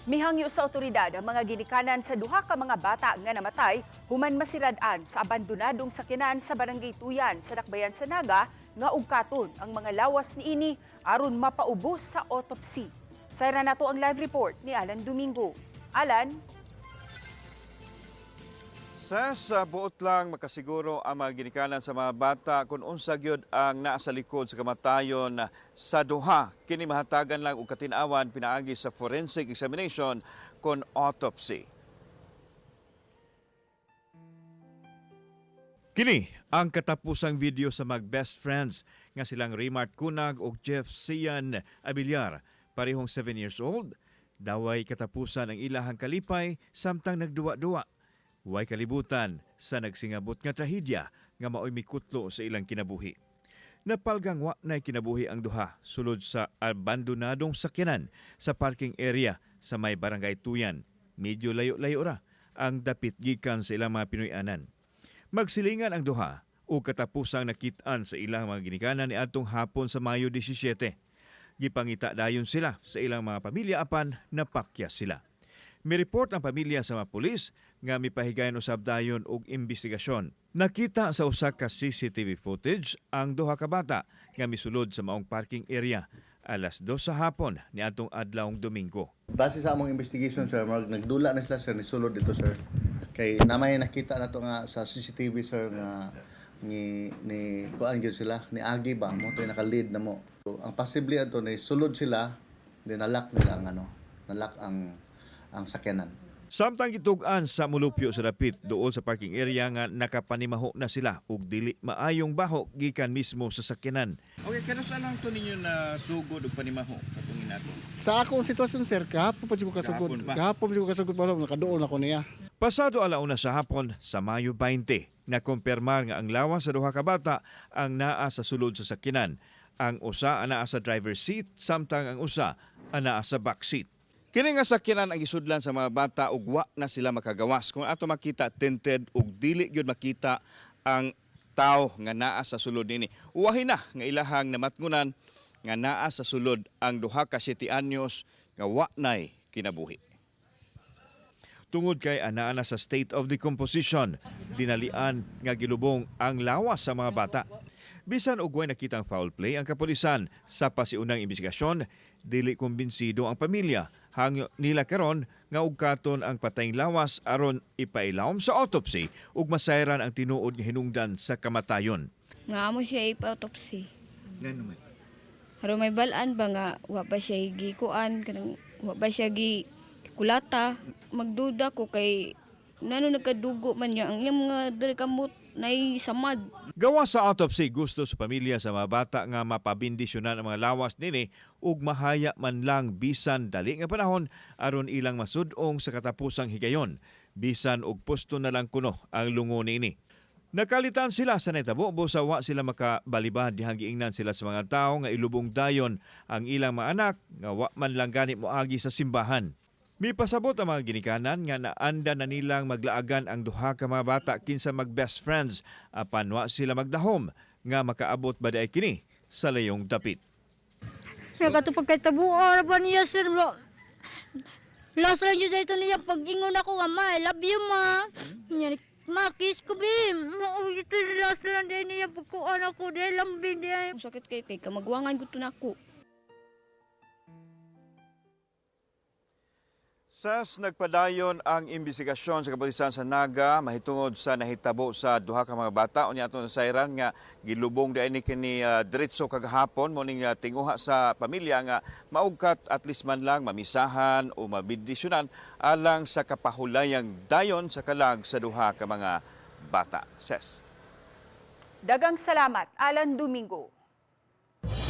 Mihangyo sa otoridad ang mga ginikanan sa duha ka mga bata nga namatay human masirad-an sa abandonadong sakyanan sa Barangay Tuyan sa Dakbayan sa Naga nga ugkaton ang mga lawas niini aron mapaubos sa autopsy. Sayra nato ang live report ni Alan Domingo. Alan? Sa buot lang makasiguro ang mga ginikanan sa mga bata kung unsa gyud ang naa sa likod sa kamatayon sa duha. Kini mahatagan lang og katinawan pinaagi sa forensic examination kon autopsy. Kini ang katapusang video sa mag-best friends nga silang Raymart Cunag ug Jeff Sian Abiliar, parehong 7 years old. Daway katapusan ang ilahang kalipay samtang nagduwa-duwa. Way kalibutan sa nagsingabot nga trahedya nga maoy mikutlo sa ilang kinabuhi. Napalgang wa nay kinabuhi ang duha sulod sa abandonadong sakyanan sa parking area sa may Barangay Tuyan. Medyo layo-layo ra ang dapit gikan sa ilang mga Pinoy-anan. Magsilingan ang duha o katapusang nakit-an sa ilang mga ginikanan ni adtong hapon sa Mayo 17. Gipangita dayon sila sa ilang mga pamilya apan napakyas sila. Mireport ang pamilya sa mga pulis nga mipahigayon usab dayon og imbestigasyon. Nakita sa usa ka CCTV footage ang duha ka bata nga misulod sa maong parking area alas 2 sa hapon niadtong adlawng Domingo. Base sa among investigation, sir, nagdula na sila, sir, ni sulod dito, sir. Kay namay nakita na to nga sa CCTV, sir, nga ni kuan gyud sila ni Agi ba mo to naka-lead na mo. So, ang possibly ato ni sulod sila, then nalak nila ang sakyanan. Samtang gitugan sa mulupyo sa dapit dool sa parking area nga nakapanimaho na sila ug dili maayong baho gikan mismo sa sakyanan. Okay, kano sa lang to ninyo na sugod ug panimaho katong inaso? Sa akong sitwasyon, sir, kahapon pa ko kasugod. Kahapon pa? Kahapon pa ko kasugod pa nakadoon ako niya. Pasado alauna sa hapon sa Mayo 20, nakumpirmar nga ang lawas sa duha ka bata ang naa sa sulod sa sakyanan. Ang usa anaa sa driver's seat samtang ang usa anaa sa back seat. Kini nga sakyanan ang isudlan sa mga bata ug wa na sila makagawas. Kung ato makita tinted ug dili gyud makita ang tao nga naa sa sulod nini. Uwahi na nga ilahang namatngunan nga naa sa sulod ang duha ka 7 anyos nga wa nay kinabuhi. Tungod kay anaa na sa state of decomposition, dinalian nga gilubong ang lawas sa mga bata. Bisan og way nakitang foul play ang kapulisan sa pasiunang imbestigasyon, dili kumbinsido ang pamilya. Hangyo nila karon nga ugkaton ang patayng lawas aron ipailawom sa autopsy ug masayran ang tinuod nga hinungdan sa kamatayon. Nga amo siya ipa-autopsy. Ngano man? Haro may balaan ba nga wa ba siya gikuan kanang wa ba siya gi kulata. Magduda ko kay nano nagkadugo man niya ang iyang mga diri kamot nay samad. Gawa sa autopsy, gusto sa pamilya sa mga bata nga mapabindisyonan ang mga lawas nini ug mahaya man lang bisan dali nga panahon aron ilang masud-ong sa katapusang higayon. Bisan og pusto na lang kuno ang lungo nini. Nakalitan sila sa netabo sa wa sila makabalibad dihang giingnan sila sa mga tawo nga ilubong dayon ang ilang mga anak nga wa man lang gani moagi sa simbahan. Mipasabot ang mga ginikanan nga naanda na nilang maglaagan ang duha ka mga bata kinsa mag-best friends apan wa sila magdahom nga makaabot ba daay kini sa layong dapit. Nakatupag kay tabuan pa niya, sir. Last lang yun dito niya. Pag-ingon ako, ma, I love you, ma. Ma, kiss ko, bim. Ito last lang din niya. Pagkuhan ako, dahil lambing niya. Sakit kay kamagwangan gusto na ako. Sas nagpadayon ang imbestigasyon sa kapulisan sa Naga mahitungod sa nahitabo sa duha ka mga bata unya aton sayran nga gilubong daini kini diretso kagahapon mo ning tinguha sa pamilya nga maugkat at least man lang mamisahan o mabindisyonan alang sa kapahulayang dayon sa kalag sa duha ka mga bata. Ses. Dagang salamat, Alan Domingo.